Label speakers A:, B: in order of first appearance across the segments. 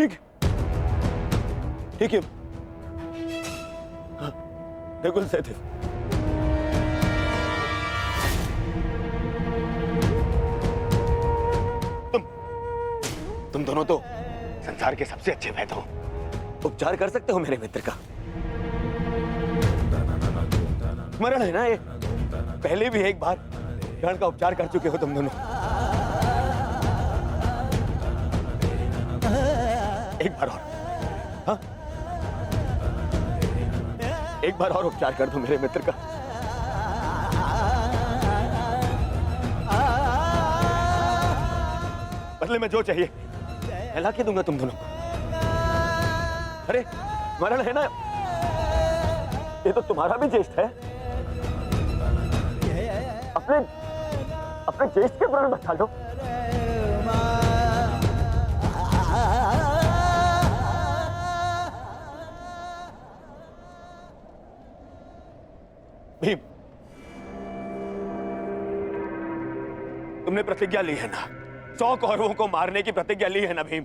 A: ठीक ठीक है, हाँ, बिल्कुल सही थे। तुम दोनों तो संसार के सबसे अच्छे वैद्य हो, उपचार कर सकते हो मेरे मित्र का। स्मरण है ना, ये पहले भी एक बार ग्रहण का उपचार कर चुके हो तुम दोनों। एक बार और, हाँ, एक बार और उपचार कर दो मेरे मित्र का। बदले में जो चाहिए मैं ला के दूंगा तुम दोनों को। अरे स्मरण है ना, ये तो तुम्हारा भी ज्येष्ठ है। अपने ज्येष्ठ के प्राण बचा लो। भीम, तुमने प्रतिज्ञा ली है ना, 100 कौरवों को मारने की प्रतिज्ञा ली है ना भीम।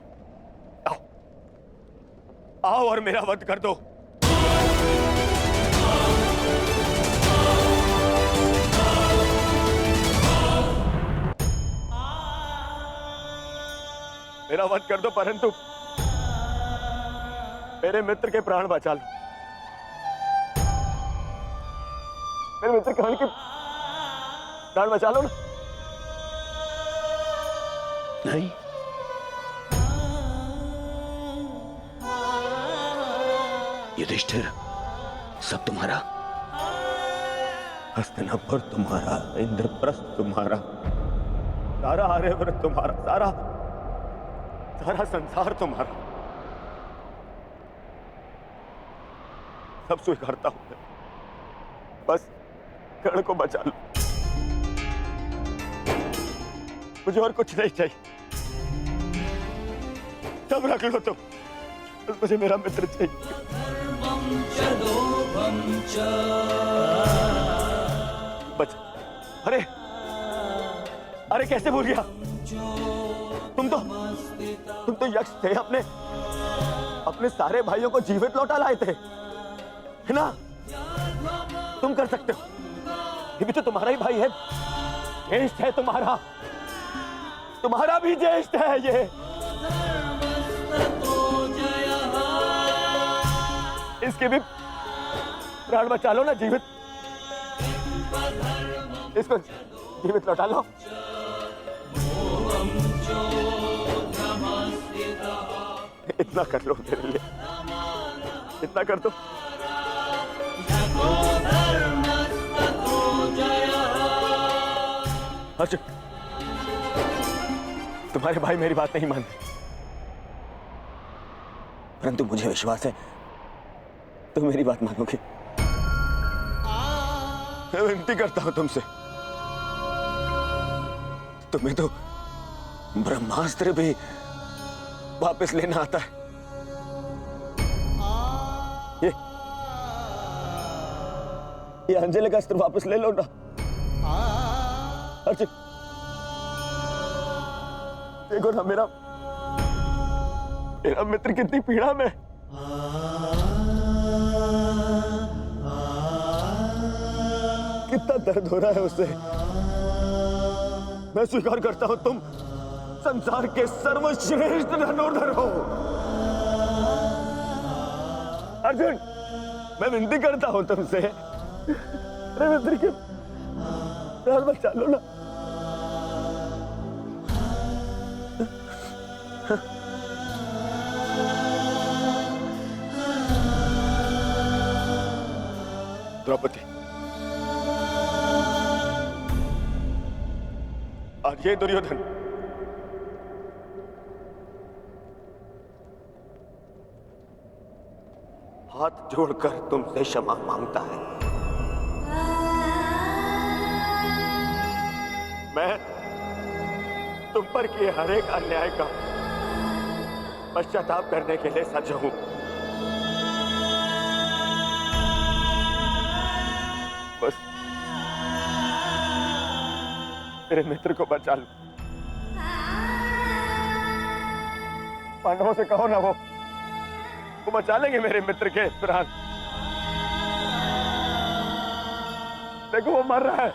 A: आओ आओ और मेरा वध कर दो। मेरा वध कर दो, परंतु मेरे मित्र के प्राण बचा लो। मेरे मित्र कर्ण के प्राण बचा लो ना। नहीं, युधिष्ठिर, सब तुम्हारा, हस्तिनापुर तुम्हारा, इंद्रप्रस्थ तुम्हारा, सारा आर्यव्रत तुम्हारा, सारा संसार तुम्हारा, सब स्वीकारता हूं मैं। बस कर्ण को बचा लो, मुझे और कुछ नहीं चाहिए। सब रख लो तुम, बस मुझे मेरा मित्र चाहिए। बच, अरे अरे कैसे भूल गया? तुम तो यक्ष थे, अपने सारे भाइयों को जीवित लौटा लाए थे, है ना? तुम कर सकते हो, ये भी तो तुम्हारा ही भाई है, ज्येष्ठ है तुम्हारा भी ज्येष्ठ है ये। इसके भी प्राण बचा लो ना, जीवित, इसको जीवित लौटा लो। इतना कर लो मेरे लिए, इतना कर दो। अर्जुन, तुम्हारे भाई मेरी बात नहीं मानते, परंतु मुझे विश्वास है तुम मेरी बात मानोगे। मैं विनती करता हूं तुमसे, तुम्हें तो ब्रह्मास्त्र भी वापस लेना आता है। ये अंजलि का अस्त्र वापस ले लो ना अर्जुन। देखो ना मेरा मित्र कितनी पीड़ा में। कितना दर्द हो रहा है उसे। मैं स्वीकार करता हूं तुम संसार के सर्वश्रेष्ठ धनुर्धर हो अर्जुन। मैं विनती करता हूं तुमसे, मेरे मित्र के प्राण बचा लो ना। द्रौपदी, आज ये दुर्योधन हाथ जोड़कर तुमसे क्षमा मांगता है। मैं तुम पर किए हर एक अन्याय का पश्चाताप करने के लिए सज्ज हूं। बस मेरे मित्र को बचा लो, पांडवों से कहो ना, वो बचा लेंगे मेरे मित्र के प्राण। देखो वो मर रहा है।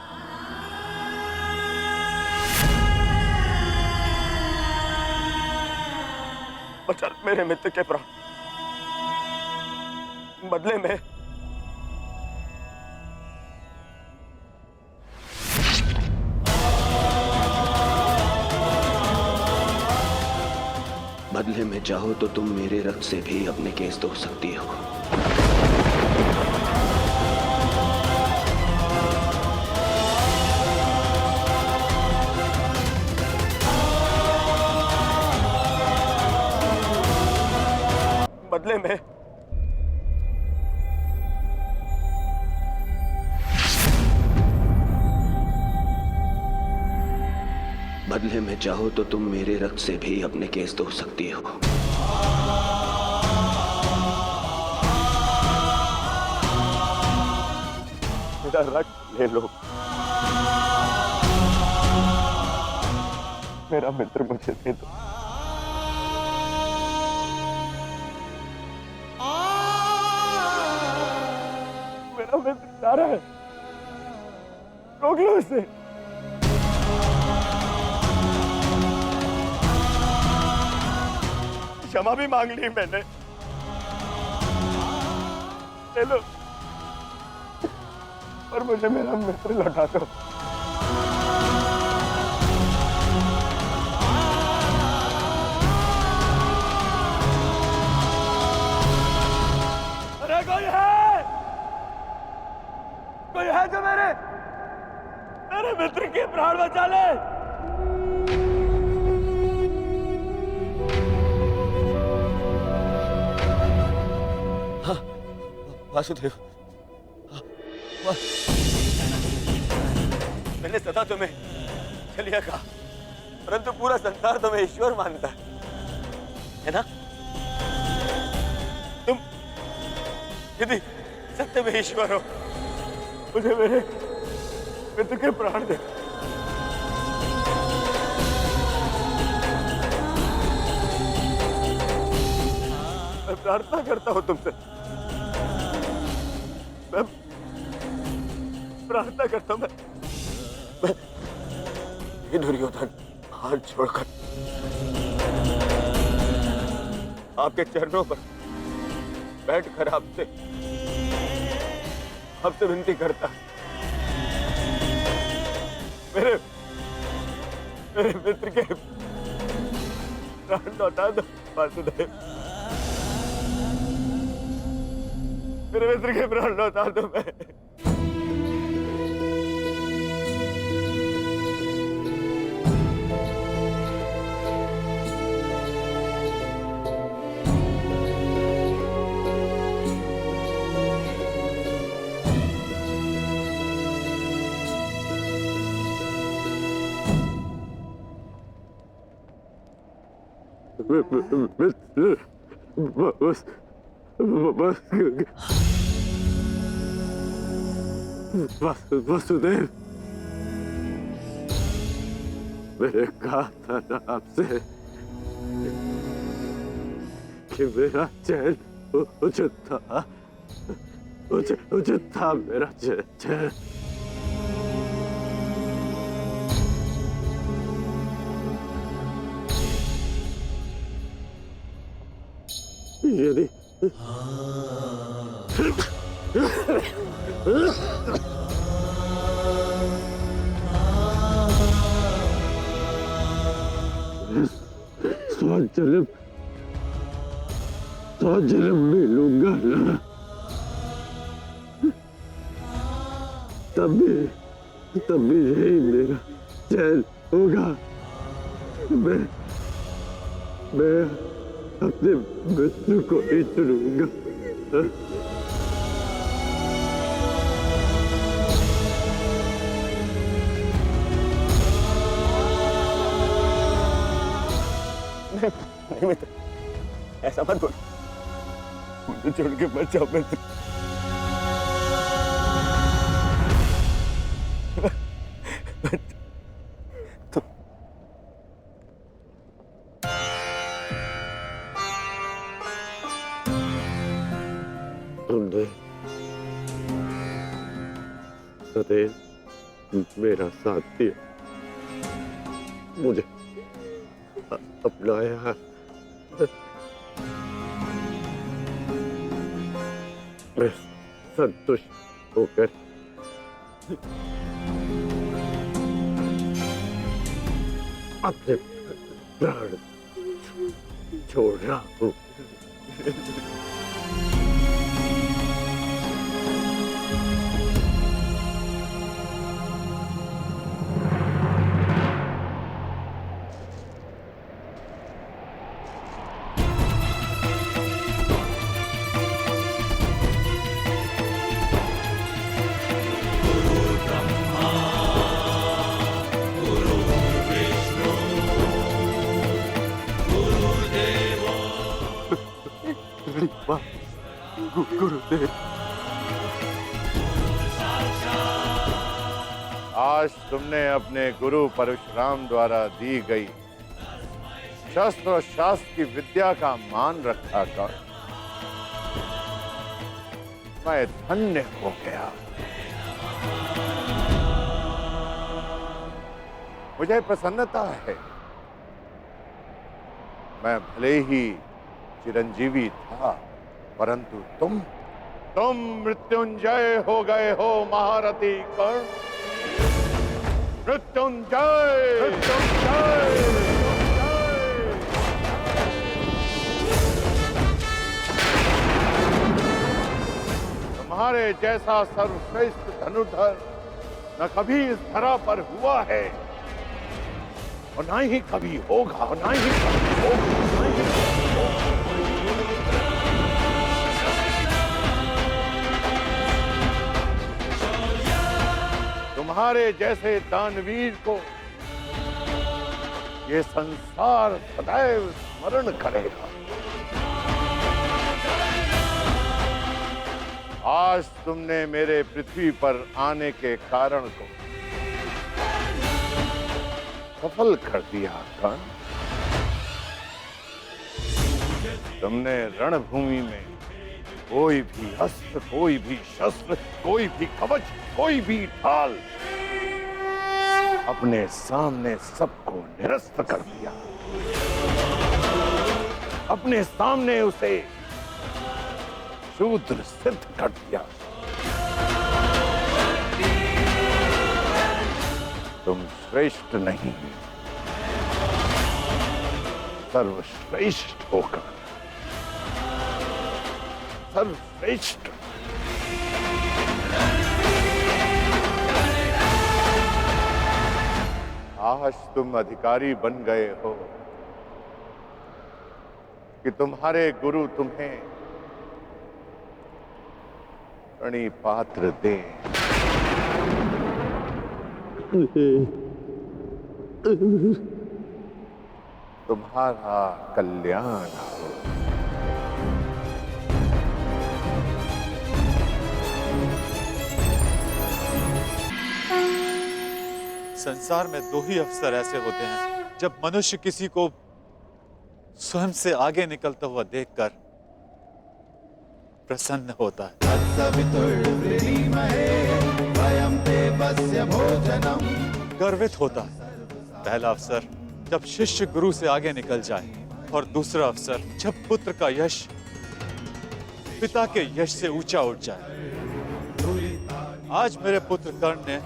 A: बचा मेरे मित्र के प्राण, बदले में
B: बदले में चाहो तो तुम मेरे रक्त से भी अपने केस धो सकती हो।
A: बदले में
B: बदले में चाहो तो तुम मेरे रक्त से भी अपने केस धो सकती हो।
A: मेरा रक्त ले लो, मेरा मित्र मुझे दे दो। मेरा मित्र जा रहा है, रोक लो उसे। क्षमा भी मांग ली मैंने, ले लो, पर मुझे मेरा मित्र लौटा दो। अरे कोई है जो मेरे मित्र के प्राण बचा ले। हाँ, वासुदेव, मैंने सदा तुम्हें चलिया कहा, परंतु पूरा संसार तुम्हें ईश्वर मानता है ना? तुम यदि सत्य में ईश्वर हो, मुझे मेरे मित्र के प्राण दे। मैं प्रार्थना करता हूं तुमसे, मैं प्रार्थना करता हूं, मैं हे दुर्योधन, हाथ छोड़कर आपके चरणों पर बैठकर आपसे विनती करता, मेरे मित्र के प्राण लौटा दो वासुदेव, मेरे मित्र के प्राण लौटा दो। मैं वसुदेव, मैंने कहा था ना आपसे कि मेरा चैन उचित था मेरा चैन। यदि जन्म मिलूंगा ना, तभी यही मेरा चैन होगा। मैं अपने मित्र को ही चुनूंगा। नहीं मित्र, ऐसा मत बोलो, मुझे छोड़ के मत जाओ मित्र।
C: गुरुदेव मेरा साथ दिया, मुझे अपनाया। मैं संतुष्ट होकर अपने प्राण छोड़ रहा हूँ। गुरुदेव,
D: आज तुमने अपने गुरु परशुराम द्वारा दी गई शस्त्र और शास्त्र की विद्या का मान रखा कर मैं धन्य हो गया। मुझे प्रसन्नता है। मैं भले ही चिरंजीवी था, परंतु तुम मृत्युंजय हो गए हो महारथी कर्ण। मृत्युंजय, मृत्युंजय, तुम्हारे जैसा सर्वश्रेष्ठ धनुर्धर न कभी इस धरा पर हुआ है और ना ही कभी होगा, ना ही कभी होगा, ना ही कभी होगा। तुम्हारे जैसे दानवीर को ये संसार सदैव स्मरण करेगा। आज तुमने मेरे पृथ्वी पर आने के कारण को सफल कर दिया कर्ण। तुमने रणभूमि में कोई भी अस्त्र, कोई भी शस्त्र, कोई भी कवच, कोई भी ढाल अपने सामने सबको निरस्त कर दिया। अपने सामने उसे शूद्र सिद्ध कर दिया। तुम श्रेष्ठ नहीं, सर्वश्रेष्ठ होकर सर्वश्रेष्ठ। आज तुम अधिकारी बन गए हो कि तुम्हारे गुरु तुम्हें प्रणिपात्र दे। तुम्हारा कल्याण हो।
E: संसार में दो ही अवसर ऐसे होते हैं जब मनुष्य किसी को स्वयं से आगे निकलता हुआ देखकर प्रसन्न होता है। गर्वित होता है। पहला अवसर जब शिष्य गुरु से आगे निकल जाए और दूसरा अवसर जब पुत्र का यश पिता के यश से ऊंचा उठ जाए। आज मेरे पुत्र कर्ण ने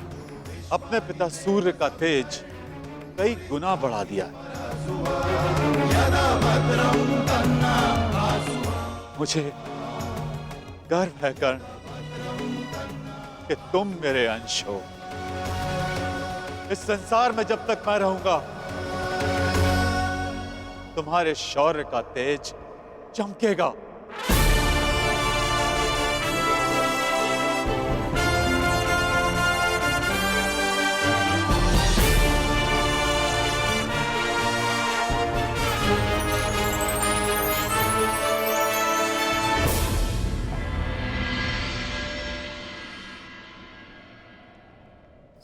E: अपने पिता सूर्य का तेज कई गुना बढ़ा दिया। मुझे गर्व है कर्ण कि तुम मेरे अंश हो। इस संसार में जब तक मैं रहूंगा तुम्हारे शौर्य का तेज चमकेगा।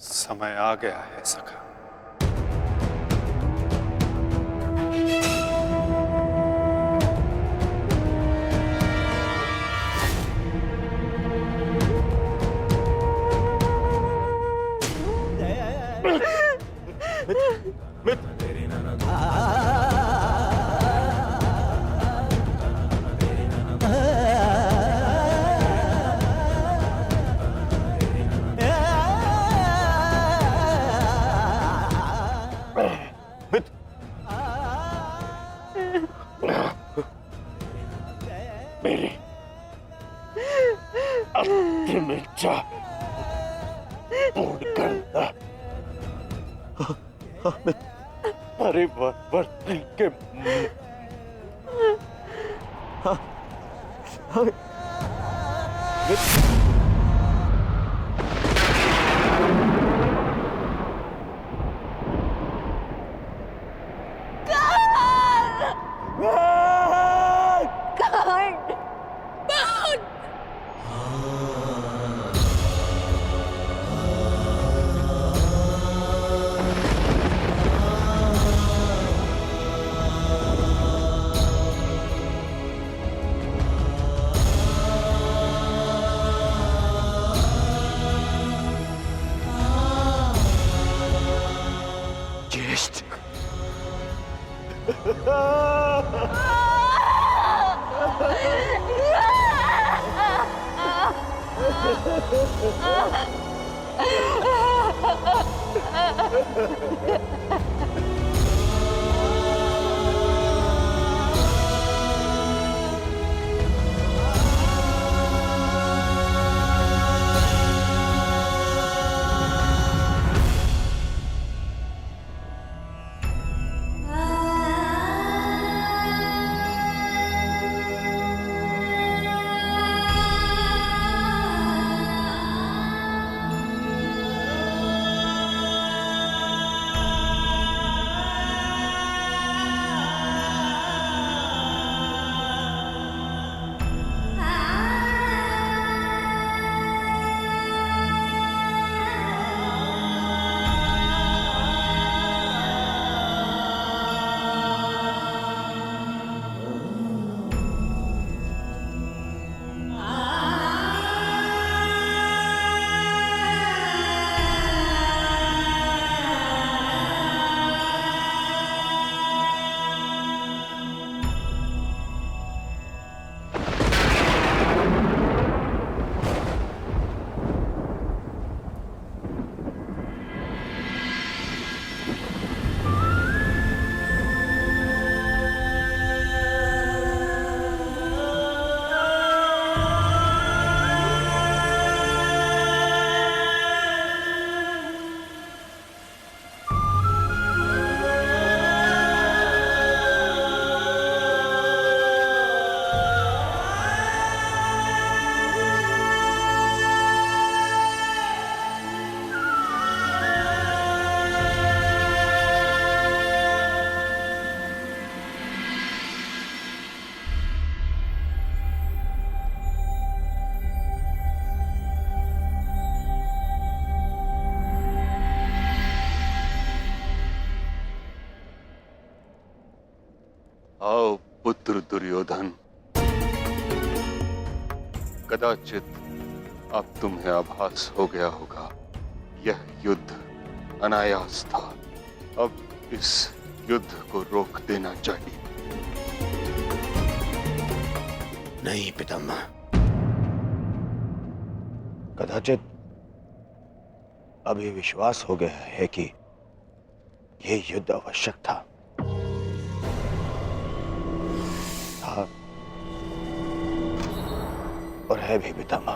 E: समय आ गया है सखा।
C: मेरी अंतिम इच्छा पूर्ण करना परिवर्ती के
A: ज्येष्ठ
F: आओ पुत्र दुर्योधन, कदाचित अब तुम्हें आभास हो गया होगा, यह युद्ध अनायास था। अब इस युद्ध को रोक देना चाहिए।
B: नहीं पितामह,
A: कदाचित अब ये विश्वास हो गया है कि ये युद्ध आवश्यक था। और है भी पितामह।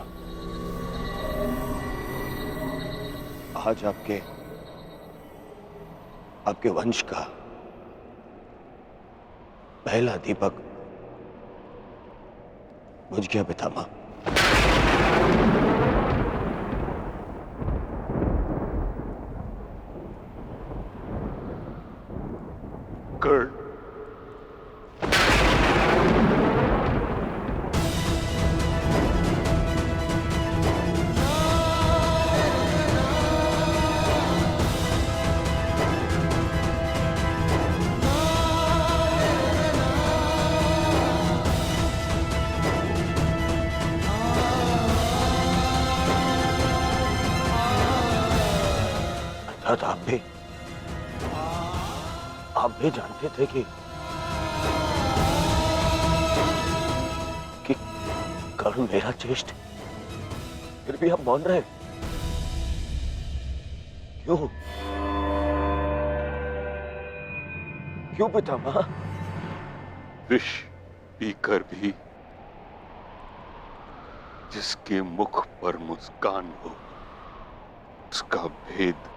A: आज आपके वंश का पहला दीपक बुझ गया पितामह।
F: कर्ण,
A: अर्थात आप भी जानते थे कि कर्ण मेरा ज्येष्ठ, फिर भी आप मौन रहे। क्यों? क्यों पितामह?
F: विष पीकर भी जिसके मुख पर मुस्कान हो, उसका भेद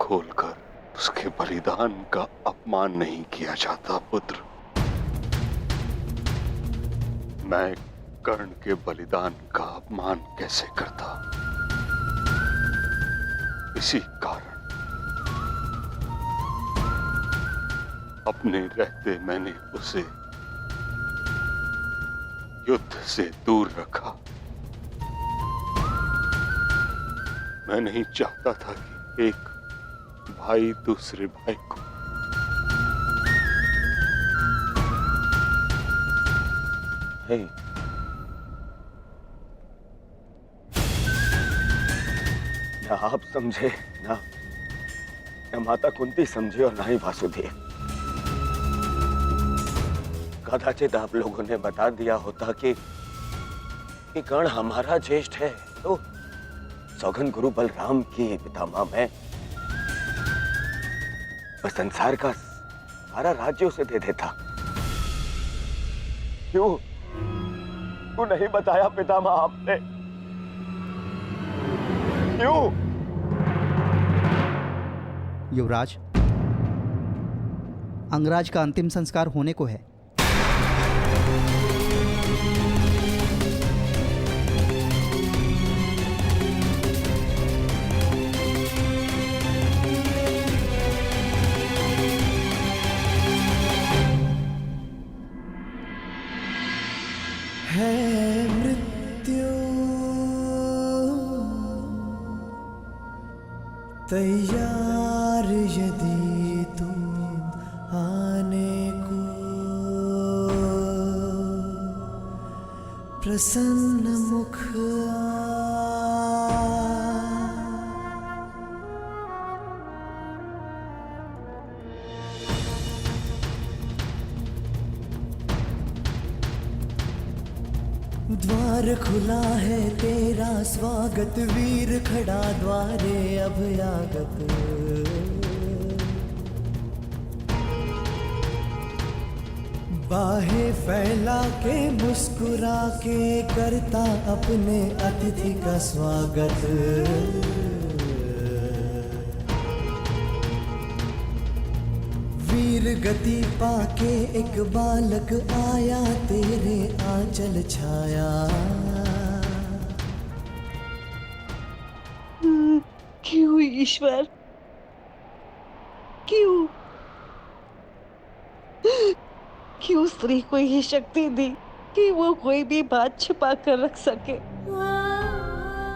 F: खोलकर उसके बलिदान का अपमान नहीं किया जाता पुत्र। मैं कर्ण के बलिदान का अपमान कैसे करता? इसी कारण अपने रहते मैंने उसे युद्ध से दूर रखा। मैं नहीं चाहता था कि एक भाई दूसरे भाई को
A: नहीं, ना आप समझे, ना माता कुंती समझे और ना ही वासुदेव। कदाचित आप लोगों ने बता दिया होता कि कर्ण हमारा ज्येष्ठ है, तो सौगन गुरु बलराम की पितामह में वह संसार का सारा राज्य उसे दे देता। क्यों नहीं बताया पितामह आपने? क्यों?
G: युवराज, अंगराज का अंतिम संस्कार होने को है।
H: तैयार यदि तुम आने को, प्रसन्न मुख द्वार खुला है तेरा स्वागत, वीर खड़ा द्वारे अभयागत। बाहें फैला के मुस्कुरा के करता अपने अतिथि का स्वागत। वीर गति पाके एक बालक आया, तेरे आंचल छाया।
I: क्यों ईश्वर, क्यों क्यों स्त्री को ये शक्ति दी कि वो कोई भी बात छुपा कर रख सके?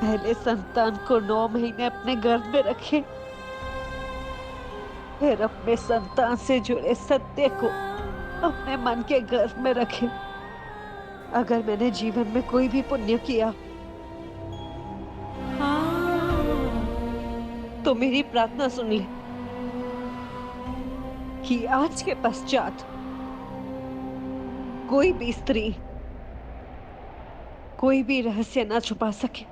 I: पहले संतान को 9 महीने अपने गर्भ में रखे, फिर अपने संतान से जुड़े सत्य को अपने मन के गर्भ में रखे। अगर मैंने जीवन में कोई भी पुण्य किया तो मेरी प्रार्थना सुन ले कि आज के पश्चात कोई भी स्त्री कोई भी रहस्य ना छुपा सके।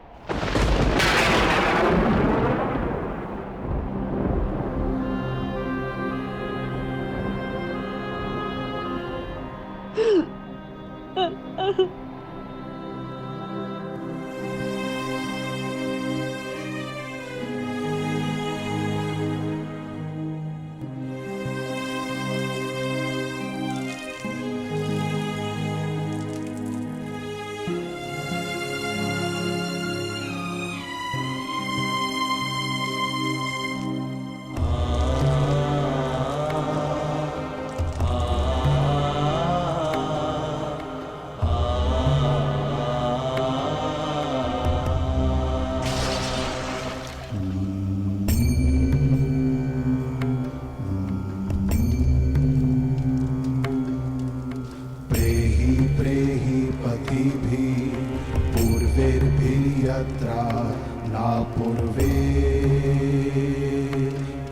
H: पूर्वे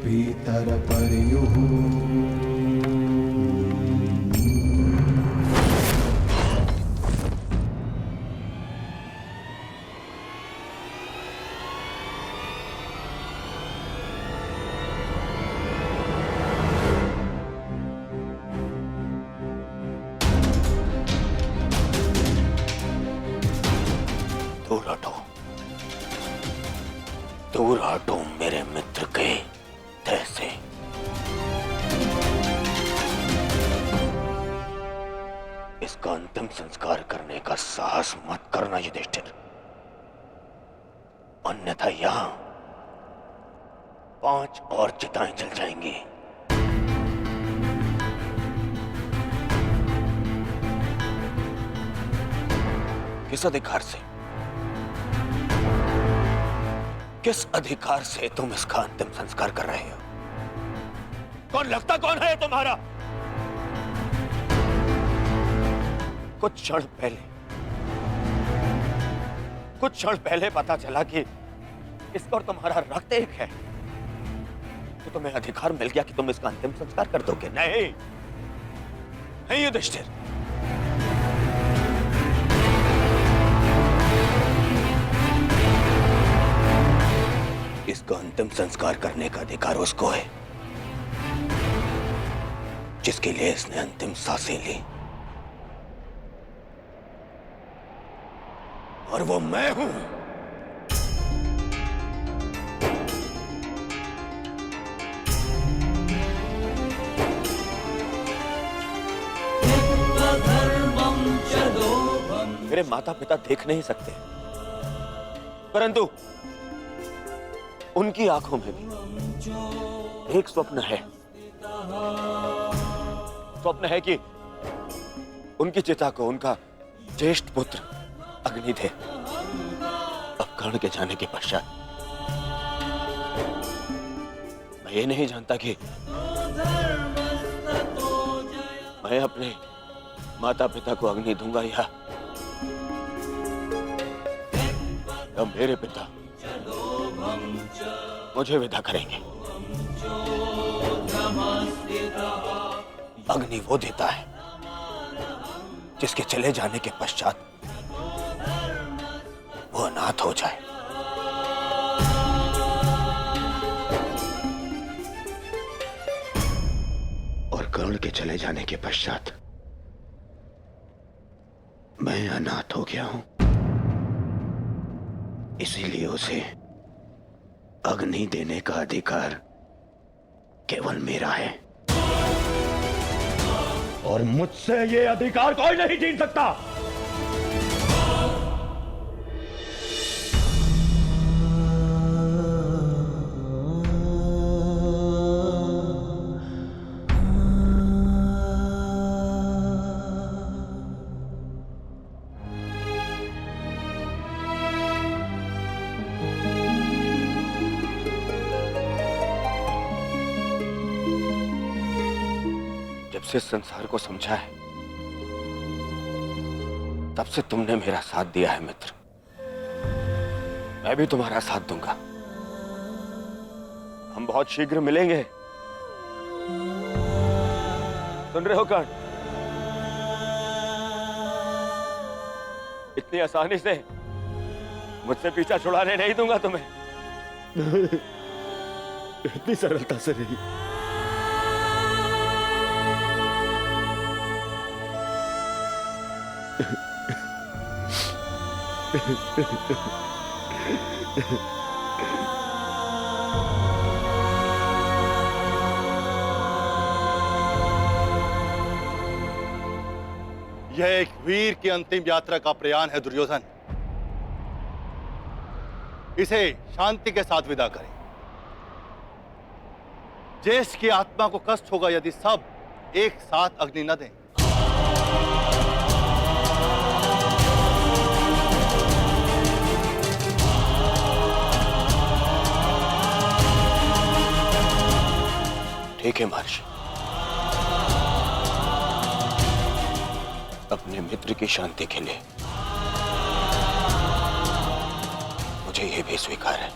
H: पीतर पर्युः
B: इसका अंतिम संस्कार करने का साहस मत करना युधिष्ठिर, अन्यथा यहां 5 और चिताएं जल जाएंगी। किस अधिकार से, किस अधिकार से तुम इसका अंतिम संस्कार कर रहे हो? कौन लगता कौन है तुम्हारा? कुछ क्षण पहले पता चला कि इसका और तुम्हारा रक्त एक है, तो तुम्हें अधिकार मिल गया कि तुम इसका अंतिम संस्कार कर दोगे। नहीं नहीं युधिष्ठिर, इसका अंतिम संस्कार करने का अधिकार उसको है जिसके लिए इसने अंतिम सांसें ली, और वो मैं हूं। मेरे माता पिता देख नहीं सकते, परंतु उनकी आंखों में भी एक स्वप्न है। स्वप्न है कि उनकी चिता को उनका ज्येष्ठ पुत्र अग्नि दे। अब कर्ण के जाने के पश्चात मैं ये नहीं जानता कि मैं अपने माता पिता को अग्नि दूंगा या मेरे पिता मुझे विदा करेंगे। अग्नि वो देता है जिसके चले जाने के पश्चात वो अनाथ हो जाए। और कर्ण के चले जाने के पश्चात मैं अनाथ हो गया हूं, इसीलिए उसे अग्नि देने का अधिकार केवल मेरा है,
A: और मुझसे ये अधिकार कोई नहीं छीन सकता।
B: जब से संसार को समझा है तब से तुमने मेरा साथ दिया है मित्र, मैं भी तुम्हारा साथ दूंगा।
A: हम बहुत शीघ्र मिलेंगे, सुन रहे हो कर्ण? इतनी आसानी से मुझसे पीछा छुड़ाने नहीं दूंगा तुम्हें। इतनी सरलता से नहीं।
C: यह एक वीर की अंतिम यात्रा का प्रयाण है दुर्योधन। इसे शांति के साथ विदा करें। ज्येष्ठ की आत्मा को कष्ट होगा यदि सब एक साथ अग्नि न दें।
B: ठीक है महर्षि, अपने मित्र की शांति के लिए मुझे यह भी स्वीकार है।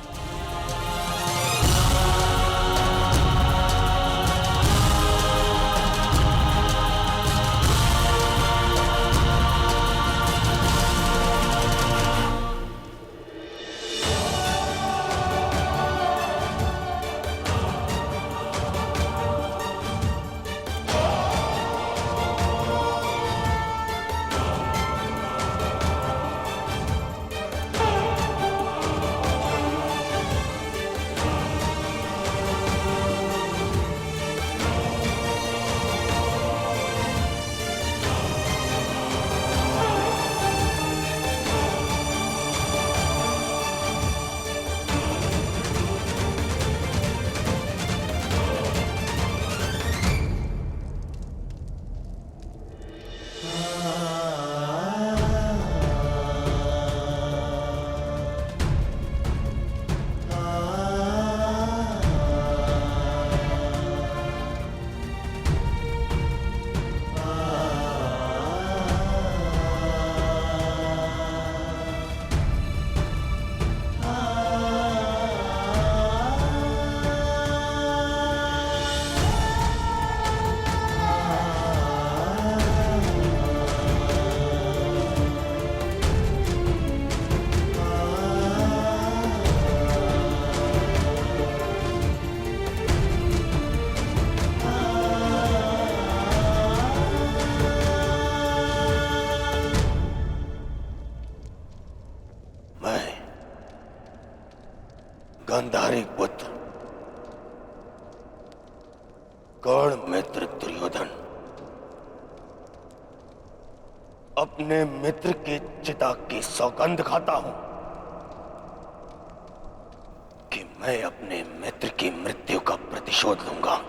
B: गांधारी पुत्र कर्ण मित्र दुर्योधन अपने मित्र के चिता की सौगंध खाता हूं कि मैं अपने मित्र की मृत्यु का प्रतिशोध लूंगा।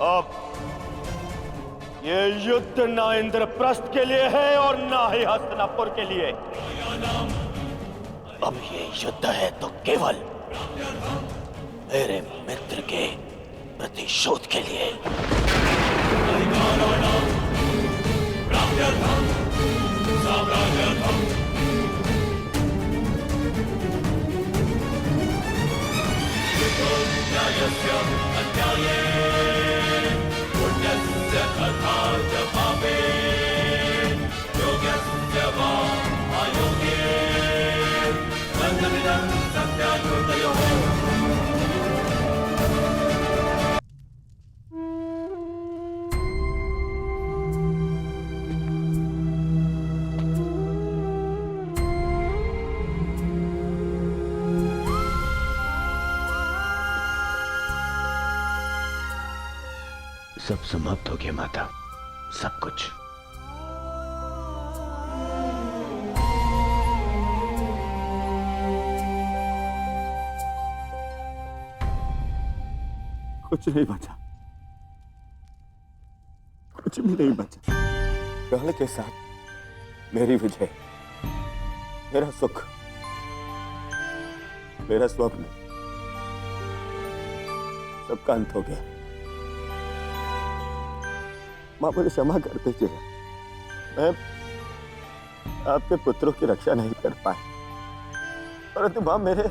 B: अब ये युद्ध ना इंद्रप्रस्थ के लिए है और ना ही हस्तिनापुर के लिए। अब ये युद्ध है तो केवल मेरे मित्र के प्रतिशोध के लिए। सब समाप्त हो गया माता, सब कुछ।
A: कुछ नहीं बचा, कुछ भी नहीं बचा। कर्ण के साथ मेरी विजय, मेरा सुख, मेरा स्वप्न, सबका अंत हो गया। मां मुझे क्षमा कर दीजिए, मैं आपके पुत्रों की रक्षा नहीं कर पाया, परंतु मां मेरे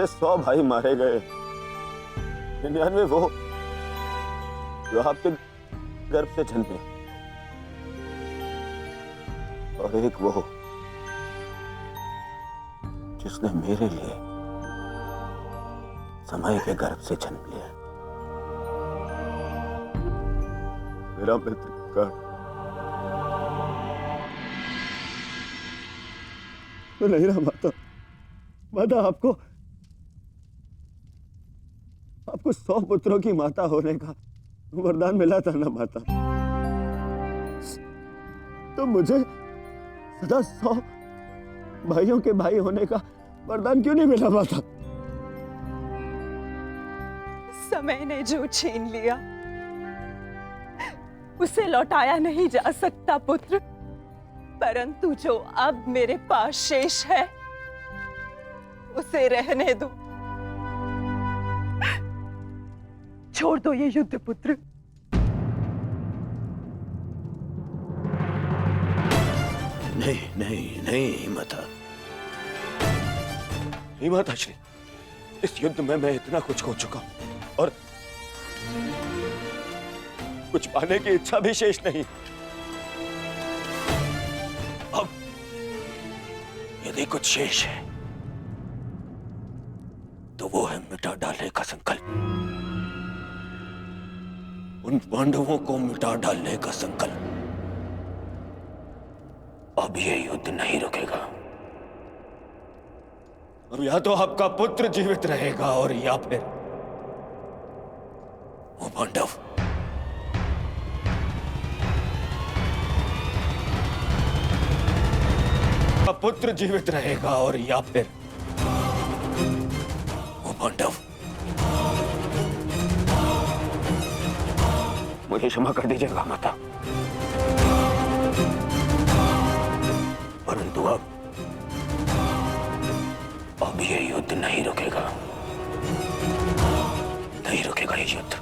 A: 100 भाई मारे गए, 99 वो जो आपके गर्भ से जन्मे, और एक वो जिसने मेरे लिए समय के गर्भ से जन्म लिया। मेरा मित्र कर्ण, मैं नहीं रहा माता। माता आपको 100 पुत्रों की माता होने का वरदान मिला था ना माता, तो मुझे सदा 100 भाइयों के भाई होने का वरदान क्यों नहीं मिला माता?
J: समय ने जो छीन लिया उसे लौटाया नहीं जा सकता पुत्र, परंतु जो अब मेरे पास शेष है उसे रहने दो। छोड़ दो ये युद्ध पुत्र।
B: नहीं नहीं नहीं माता, नहीं माता श्री, इस युद्ध में मैं इतना कुछ खो चुका हूं और कुछ पाने की इच्छा भी शेष नहीं। अब यदि कुछ शेष है तो वो है मिटा डालने का संकल्प, उन पांडवों को मिटा डालने का संकल्प। अब ये युद्ध नहीं रुकेगा। अब या तो आपका पुत्र जीवित रहेगा और या फिर वो पांडव। आपका पुत्र जीवित रहेगा और या फिर वो पांडव। मुझे क्षमा कर दीजिएगा माता, परंतु अब ये युद्ध नहीं रुकेगा, नहीं रुकेगा ये युद्ध।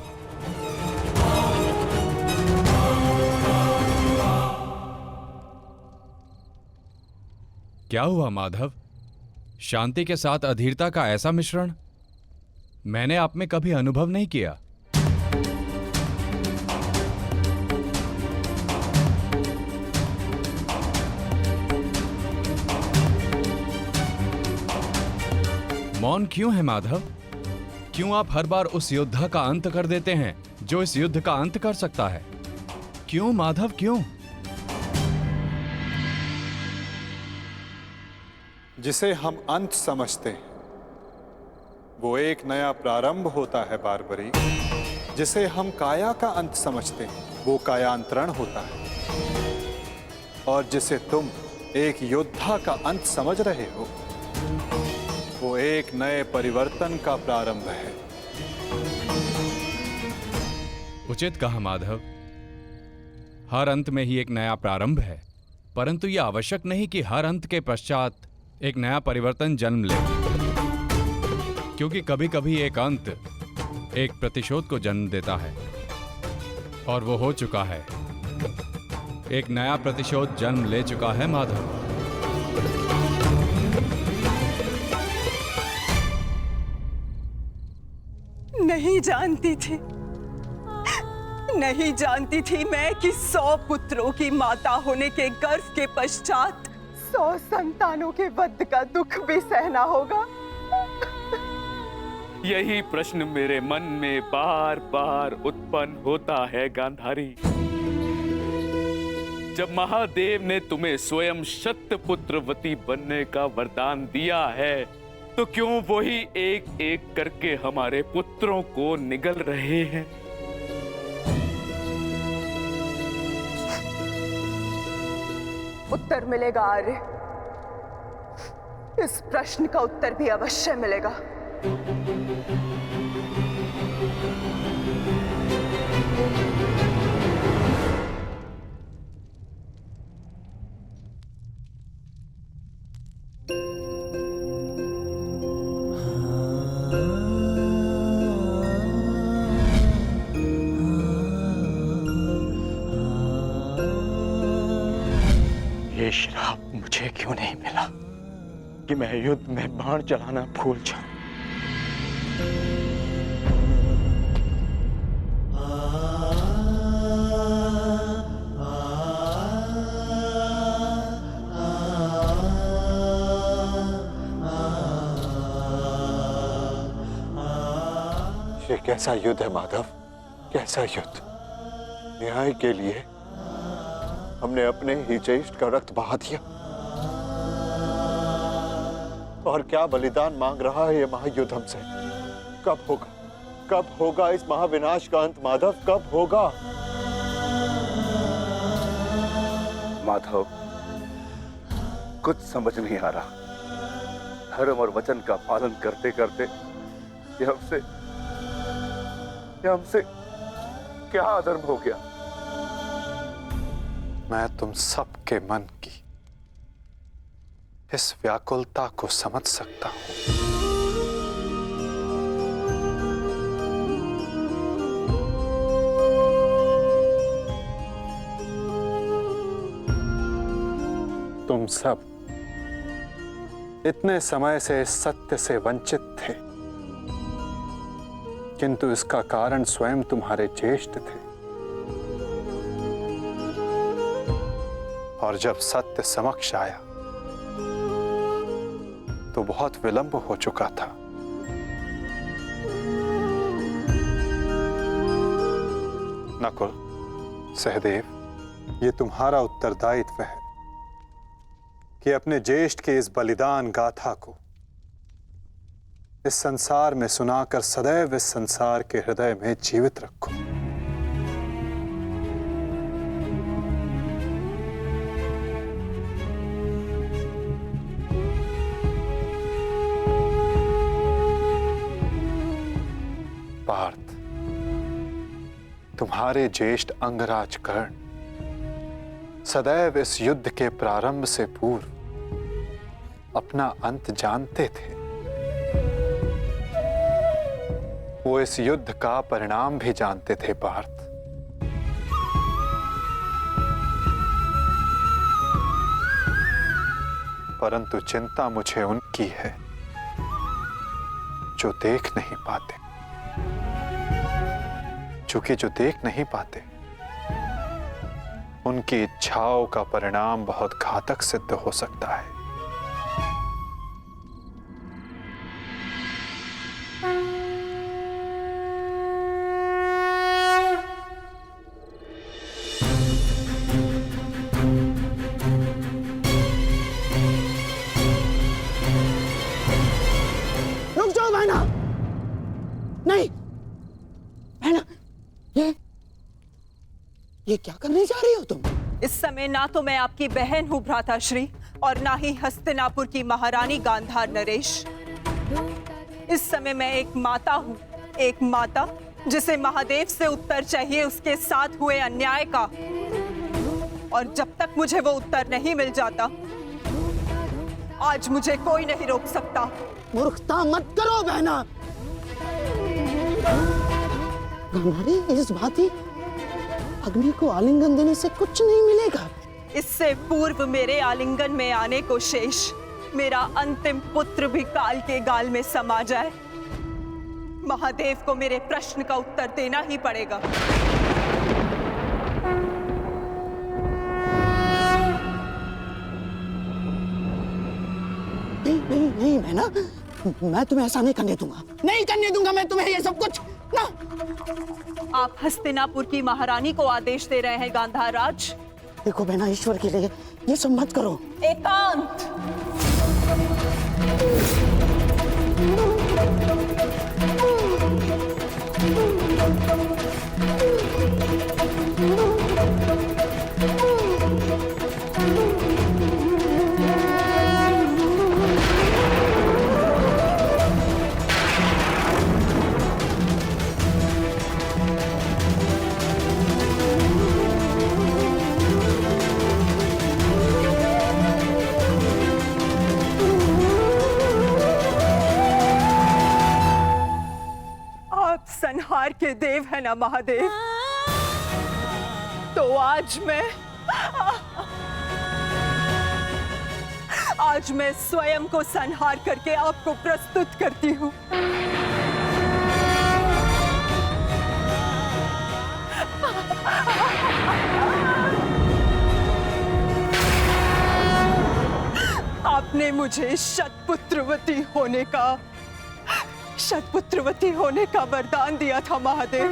K: क्या हुआ माधव? शांति के साथ अधीरता का ऐसा मिश्रण मैंने आप में कभी अनुभव नहीं किया। मौन क्यों है माधव? क्यों आप हर बार उस योद्धा का अंत कर देते हैं जो इस युद्ध का अंत कर सकता है? क्यों माधव, क्यों?
E: जिसे हम अंत समझते हैं वो एक नया प्रारंभ होता है बारबरी। जिसे हम काया का अंत समझते हैं वो कायांतरण होता है, और जिसे तुम एक योद्धा का अंत समझ रहे हो वो एक नए परिवर्तन का प्रारंभ है।
K: उचित कहा माधव। हर अंत में ही एक नया प्रारंभ है, परंतु यह आवश्यक नहीं कि हर अंत के पश्चात एक नया परिवर्तन जन्म ले, क्योंकि कभी कभी एक अंत एक प्रतिशोध को जन्म देता है, और वो हो चुका है। एक नया प्रतिशोध जन्म ले चुका है माधव।
J: नहीं जानती थी, नहीं जानती थी मैं कि 100 पुत्रों की माता होने के गर्व के पश्चात 100 संतानों के वध का दुख भी सहना होगा।
L: यही प्रश्न मेरे मन में बार बार उत्पन्न होता है गांधारी। जब महादेव ने तुम्हें स्वयं शतपुत्रवती बनने का वरदान दिया है, तो क्यों वही एक एक करके हमारे पुत्रों को निगल रहे हैं?
J: उत्तर मिलेगा आर्य, इस प्रश्न का उत्तर भी अवश्य मिलेगा।
B: ये श्राप मुझे क्यों नहीं मिला कि मैं युद्ध में बाण चलाना भूल जाऊं?
E: ये कैसा युद्ध है माधव, कैसा युद्ध? न्याय के लिए हमने अपने ही ज्येष्ठ का रक्त बहा दिया, और क्या बलिदान मांग रहा है ये महायुद्ध हमसे? कब होगा, कब होगा इस महाविनाश का अंत माधव, कब होगा?
C: माधव, कुछ समझ नहीं आ रहा। धर्म और वचन का पालन करते करते ये हमसे क्या अधर्म हो गया?
E: मैं तुम सबके मन की इस व्याकुलता को समझ सकता हूं। तुम सब इतने समय से इस सत्य से वंचित थे, किंतु इसका कारण स्वयं तुम्हारे ज्येष्ठ थे, और जब सत्य समक्ष आया तो बहुत विलंब हो चुका था। नकुल, सहदेव, ये तुम्हारा उत्तरदायित्व है कि अपने ज्येष्ठ के इस बलिदान गाथा को इस संसार में सुनाकर सदैव इस संसार के हृदय में जीवित रखो। पार्थ, तुम्हारे ज्येष्ठ अंगराज कर्ण सदैव इस युद्ध के प्रारंभ से पूर्व अपना अंत जानते थे। वो इस युद्ध का परिणाम भी जानते थे पार्थ। परंतु चिंता मुझे उनकी है जो देख नहीं पाते, क्योंकि जो देख नहीं पाते उनकी इच्छाओं का परिणाम बहुत घातक सिद्ध हो सकता है।
M: ये क्या करने जा रही हो तुम?
J: इस समय ना तो मैं आपकी बहन हूँ भ्राताश्री, और ना ही हस्तिनापुर की महारानी गांधार नरेश। इस समय मैं एक माता हूँ, एक माता जिसे महादेव से उत्तर चाहिए उसके साथ हुए अन्याय का। और जब तक मुझे वो उत्तर नहीं मिल जाता, आज मुझे कोई नहीं रोक सकता।
M: मूर्खता मत करो बहना। गांधारी, इस भांति अग्नि को आलिंगन देने से कुछ नहीं मिलेगा।
J: इससे पूर्व मेरे आलिंगन में आने को शेष मेरा अंतिम पुत्र भी काल के गाल में समा जाए, महादेव को मेरे प्रश्न का उत्तर देना ही पड़ेगा।
M: नहीं बहना, मैं तुम्हें ऐसा नहीं करने दूंगा, नहीं करने दूंगा मैं तुम्हें ये सब कुछ ना।
J: आप हस्तिनापुर की महारानी को आदेश दे रहे हैं गांधार राज?
M: देखो बहना, ईश्वर के लिए ये सब मत करो।
J: एकांत। संहार के देव है ना महादेव, तो आज मैं स्वयं को संहार करके आपको प्रस्तुत करती हूँ। आपने मुझे शतपुत्रवती होने का वरदान दिया था महादेव,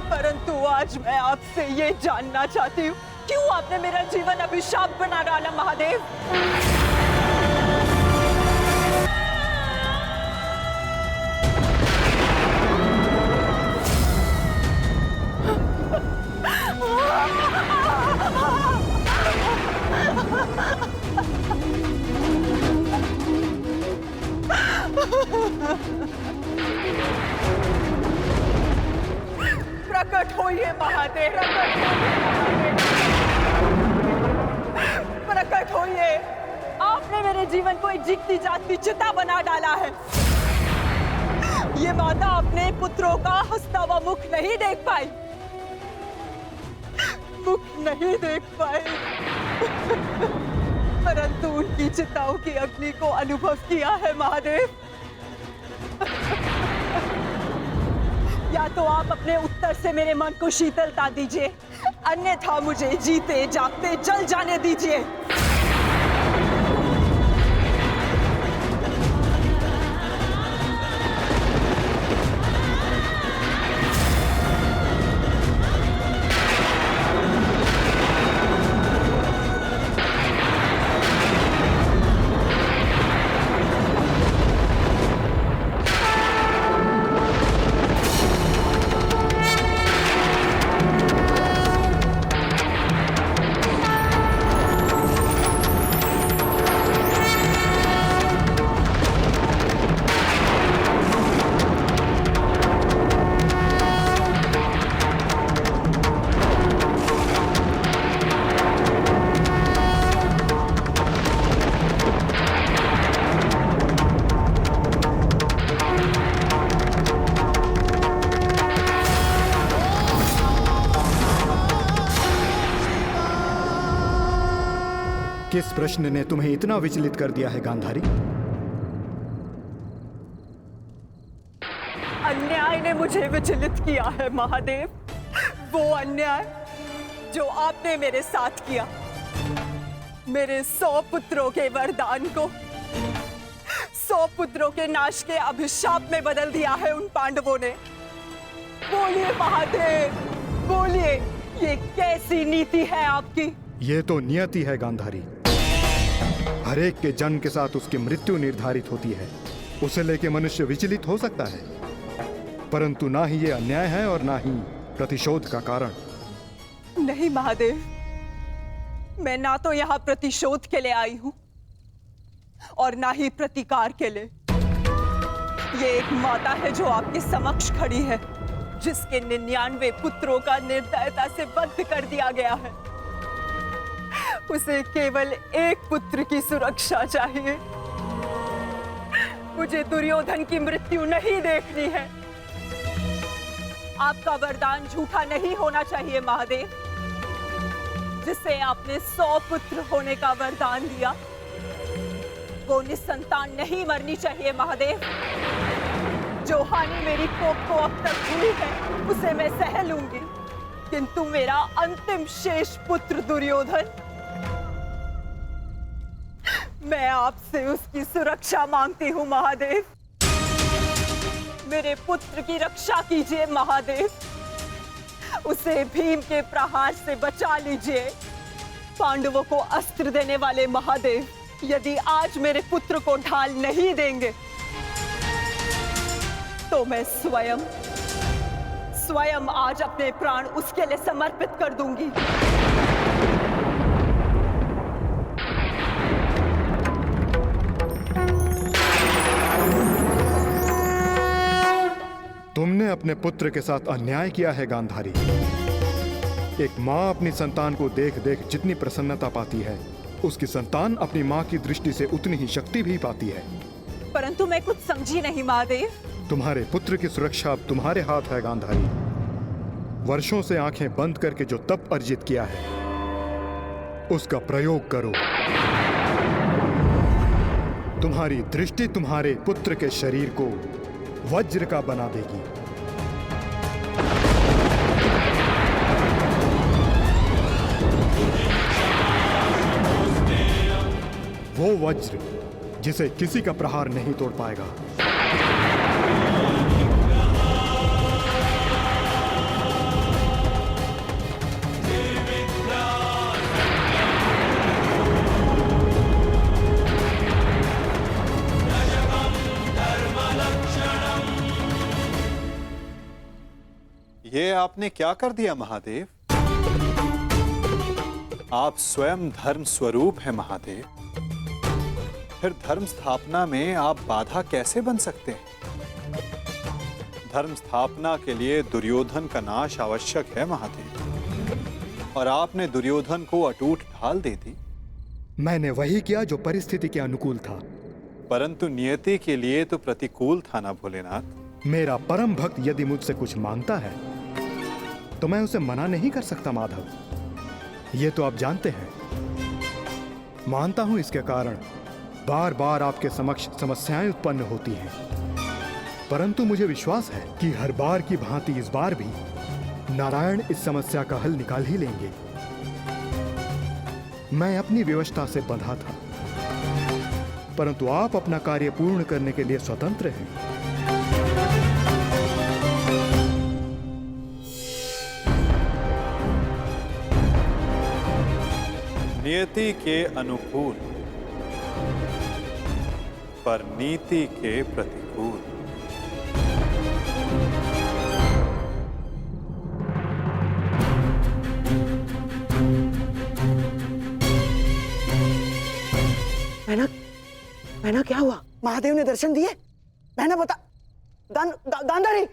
J: परंतु आज मैं आपसे ये जानना चाहती हूँ, क्यों आपने मेरा जीवन अभिशाप बना डाला महादेव? प्रकट होइए महादेव, प्रकट होइए। आपने मेरे जीवन को एक जीती जागती चिता बना डाला है। ये माता अपने पुत्रों का हंसता हुआ मुख नहीं देख पाई, परंतु उनकी चिताओं की अग्नि को अनुभव किया है महादेव। या तो आप अपने उत्तर से मेरे मन को शीतलता दीजिए, अन्यथा मुझे जीते जागते जल जाने दीजिए।
N: किस प्रश्न ने तुम्हें इतना विचलित कर दिया है गांधारी?
J: अन्याय ने मुझे विचलित किया है महादेव, वो अन्याय जो आपने मेरे साथ किया। मेरे 100 पुत्रों के वरदान को 100 पुत्रों के नाश के अभिशाप में बदल दिया है उन पांडवों ने। बोलिए महादेव, बोलिए, ये कैसी नीति है आपकी?
N: ये तो नियति है गांधारी। हर एक के जन्म के साथ उसकी मृत्यु निर्धारित होती है। उसे लेके मनुष्य विचलित हो सकता है, परंतु ना ही ये अन्याय है और ना ही प्रतिशोध का कारण।
J: नहीं महादेव, मैं ना तो यहाँ प्रतिशोध के लिए आई हूँ और ना ही प्रतिकार के लिए। ये एक माता है जो आपके समक्ष खड़ी है, जिसके 99 पुत्रों का निर्दयता से वध कर दिया गया है। उसे केवल एक पुत्र की सुरक्षा चाहिए। मुझे दुर्योधन की मृत्यु नहीं देखनी है। आपका वरदान झूठा नहीं होना चाहिए महादेव। जिसे आपने 100 पुत्र होने का वरदान दिया, वो निसंतान नहीं मरनी चाहिए महादेव। जो हानि मेरी कोख को अब तक हुई है, उसे मैं सह लूंगी, किंतु मेरा अंतिम शेष पुत्र दुर्योधन, मैं आपसे उसकी सुरक्षा मांगती हूँ महादेव। मेरे पुत्र की रक्षा कीजिए महादेव। उसे भीम के प्रहार से बचा लीजिए। पांडवों को अस्त्र देने वाले महादेव, यदि आज मेरे पुत्र को ढाल नहीं देंगे तो मैं स्वयं आज अपने प्राण उसके लिए समर्पित कर दूंगी।
N: तुमने अपने पुत्र के साथ अन्याय किया है गांधारी। एक माँ अपनी संतान को देख देख जितनी प्रसन्नता पाती है, उसकी संतान अपनी माँ की दृष्टि से उतनी ही शक्ति भी पाती है।
J: परंतु मैं कुछ समझी नहीं महादेव।
N: तुम्हारे पुत्र की सुरक्षा अब तुम्हारे हाथ है गांधारी। वर्षों से आंखें बंद करके जो तप अर्जित किया है, उसका प्रयोग करो। तुम्हारी दृष्टि तुम्हारे पुत्र के शरीर को वज्र का बना देगी। वो वज्र जिसे किसी का प्रहार नहीं तोड़ पाएगा।
E: ये आपने क्या कर दिया महादेव? आप स्वयं धर्म स्वरूप हैं महादेव। फिर धर्म स्थापना में आप बाधा कैसे बन सकते हैं? धर्म स्थापना के लिए दुर्योधन का नाश आवश्यक है महादेव, और आपने दुर्योधन को अटूट ढाल दे दी।
N: मैंने वही किया जो परिस्थिति के अनुकूल था।
E: परंतु नियति के लिए तो प्रतिकूल था ना भोलेनाथ।
N: मेरा परम भक्त यदि मुझसे कुछ मांगता है तो मैं उसे मना नहीं कर सकता माधव। ये तो आप जानते हैं। मानता हूं इसके कारण बार बार आपके समक्ष समस्याएं उत्पन्न होती हैं, परंतु मुझे विश्वास है कि हर बार की भांति इस बार भी नारायण इस समस्या का हल निकाल ही लेंगे। मैं अपनी व्यवस्था से बंधा था, परंतु आप अपना कार्य पूर्ण करने के लिए स्वतंत्र हैं।
E: नियति के अनुकूल पर नीति के प्रतिकूल।
M: मैना क्या हुआ? महादेव ने दर्शन दिए? मैना बता। गांधारी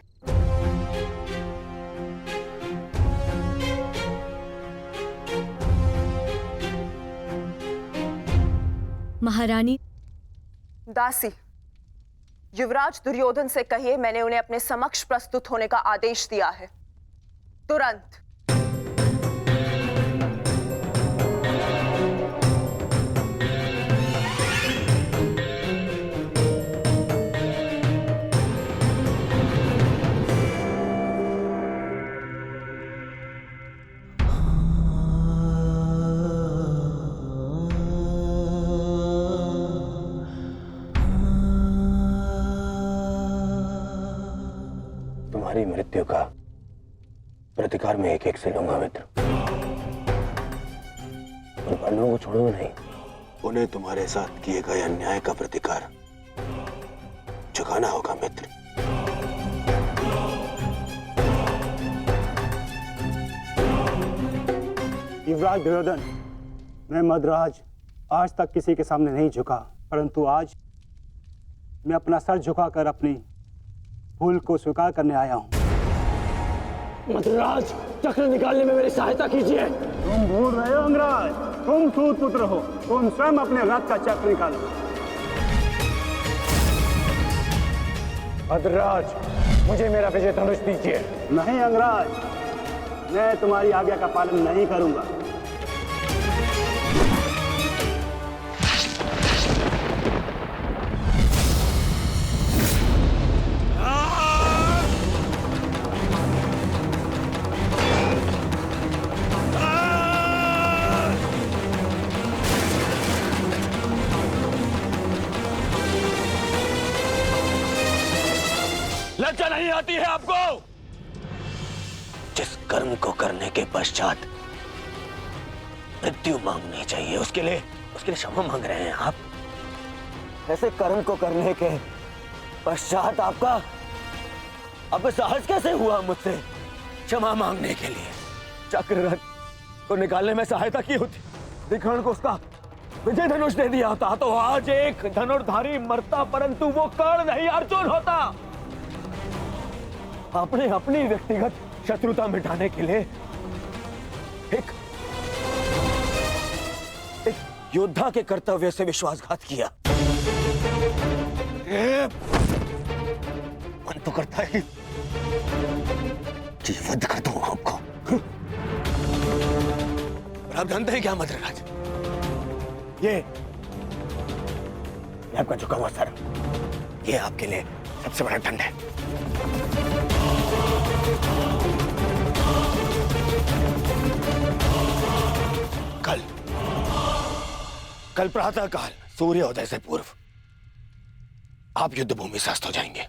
O: महारानी।
J: दासी, युवराज दुर्योधन से कहिए मैंने उन्हें अपने समक्ष प्रस्तुत होने का आदेश दिया है। तुरंत।
B: तुम्हारी मृत्यु का प्रतिकार मैं एक एक से लूंगा मित्र, और पांडवों को छोड़ूंगा नहीं। उन्हें तुम्हारे साथ किए गए अन्याय का प्रतिकार चुकाना होगा मित्र।
P: युवराज दुर्योधन, मैं मद्राज आज तक किसी के सामने नहीं झुका, परंतु आज मैं अपना सर झुकाकर अपनी भूल को स्वीकार करने आया हूं।
Q: मद्राज, चक्र निकालने में मेरी सहायता कीजिए।
P: तुम भूल रहे हो अंगराज, तुम सूत पुत्र हो, तुम स्वयं अपने रथ का चक्र निकालो।
Q: मद्राज, मुझे मेरा विजय धनुष दीजिए।
P: नहीं अंगराज, मैं तुम्हारी आज्ञा का पालन नहीं करूंगा।
B: लज्जा नहीं आती है आपको? जिस कर्म को करने के पश्चात मृत्यु मांगनी चाहिए, उसके लिए क्षमा मांग रहे हैं आप। ऐसे कर्म को करने के पश्चात आपका साहस कैसे हुआ मुझसे क्षमा मांगने के लिए? चक्ररथ को निकालने में सहायता की होती, विकर्ण को उसका विजय धनुष दे दिया होता तो आज एक धनुर्धारी मरता, परंतु वो कर्ण नहीं अर्जुन होता। आपने अपनी व्यक्तिगत शत्रुता मिटाने के लिए एक योद्धा के कर्तव्य से विश्वासघात किया। मन तो करता है कि वध कर दूं आपको। और आप जानते हैं क्या मद्रराज, ये आपका झुका हुआ सर, ये आपके लिए सबसे बड़ा दंड है। कल प्रातः काल सूर्योदय से पूर्व आप युद्ध भूमि से अस्त हो जाएंगे।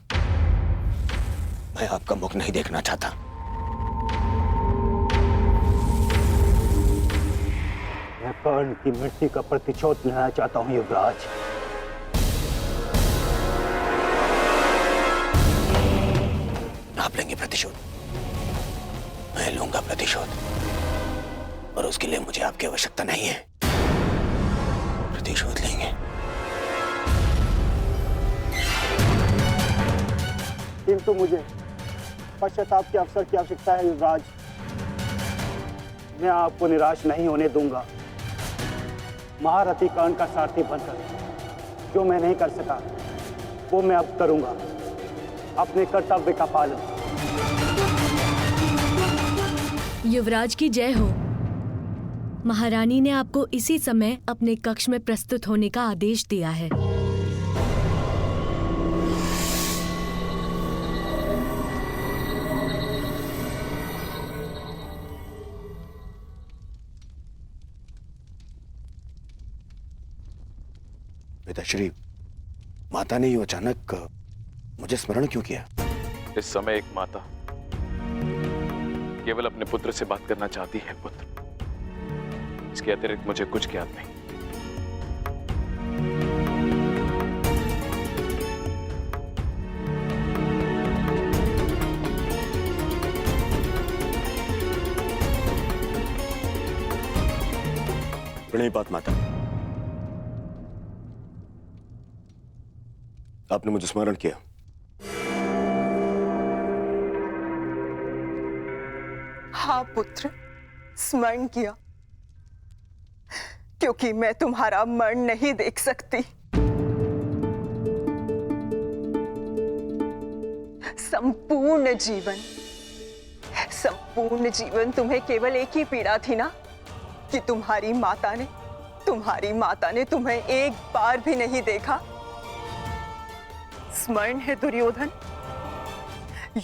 B: मैं आपका मुख नहीं देखना चाहता।
P: मैं कर्ण की मृत्यु का प्रतिशोध लेना चाहता हूं युवराज।
B: आप लेंगे प्रतिशोध? मैं लूंगा प्रतिशोध, और उसके लिए मुझे आपकी आवश्यकता नहीं है। प्रतिशोध लेंगे।
P: किंतु मुझे पश्चाताप के अवसर की आवश्यकता है युवराज। मैं आपको निराश नहीं होने दूंगा। महारथी कर्ण का सारथी बनकर जो मैं नहीं कर सका वो मैं अब करूंगा, अपने कर्तव्य का पालन।
O: युवराज की जय हो। महारानी ने आपको इसी समय अपने कक्ष में प्रस्तुत होने का आदेश दिया है।
B: पिताश्री, माता ने यूं अचानक मुझे स्मरण क्यों किया?
R: इस समय एक माता केवल अपने पुत्र से बात करना चाहती है पुत्र। इसके अतिरिक्त मुझे कुछ ज्ञात नहीं।
B: प्रणिपात माता, आपने मुझे स्मरण किया।
J: हाँ पुत्र, स्मरण किया, क्योंकि मैं तुम्हारा मरण नहीं देख सकती। संपूर्ण जीवन तुम्हें केवल एक ही पीड़ा थी ना, कि तुम्हारी माता ने तुम्हें एक बार भी नहीं देखा। स्मरण है दुर्योधन,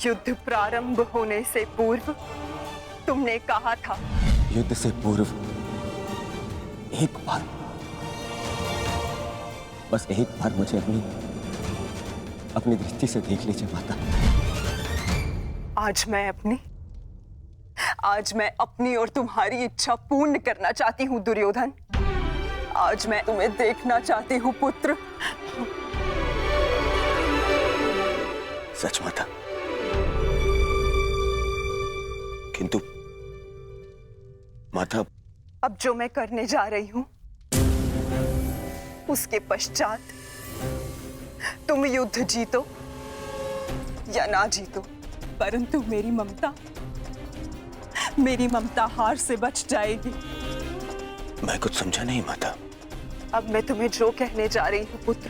J: युद्ध प्रारंभ होने से पूर्व तुमने कहा था,
B: युद्ध से पूर्व एक बार, बस एक बार मुझे अपनी दृष्टि से देख लीजिए माता।
J: आज मैं अपनी और तुम्हारी इच्छा पूर्ण करना चाहती हूँ दुर्योधन। आज मैं तुम्हें देखना चाहती हूँ पुत्र।
B: सच माता, किंतु माता
J: अब जो मैं करने जा रही हूं उसके पश्चात तुम युद्ध जीतो या ना जीतो, परंतु मेरी ममता हार से बच जाएगी।
B: मैं कुछ समझा नहीं माता।
J: अब मैं तुम्हें जो कहने जा रही हूं पुत्र,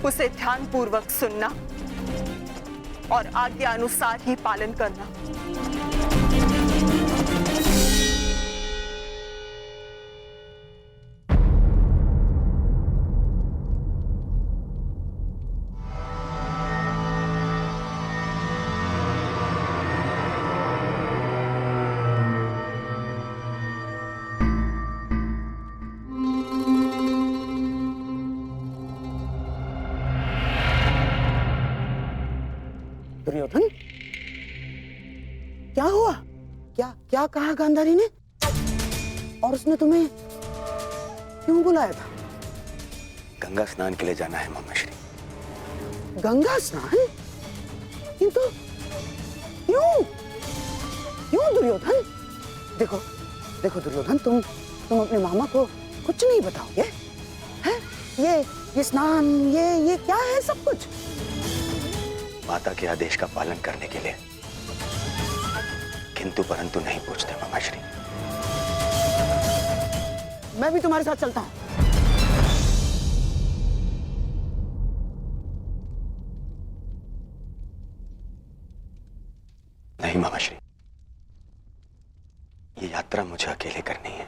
J: उसे ध्यानपूर्वक सुनना और आज्ञा अनुसार ही पालन करना।
M: दुर्योधन, क्या हुआ? क्या कहा गांधारी ने? और उसने तुम्हें क्यों बुलाया था?
B: गंगा स्नान के लिए जाना है मामाश्री।
M: गंगा स्नान? किंतु क्यों दुर्योधन? देखो दुर्योधन, तुम अपने मामा को कुछ नहीं बताओगे? हैं? ये स्नान, ये क्या है सब कुछ?
B: माता के आदेश का पालन करने के लिए किंतु परंतु नहीं पूछते मामाश्री।
M: मैं भी तुम्हारे साथ चलता हूं।
B: नहीं मामाश्री, ये यात्रा मुझे अकेले करनी है।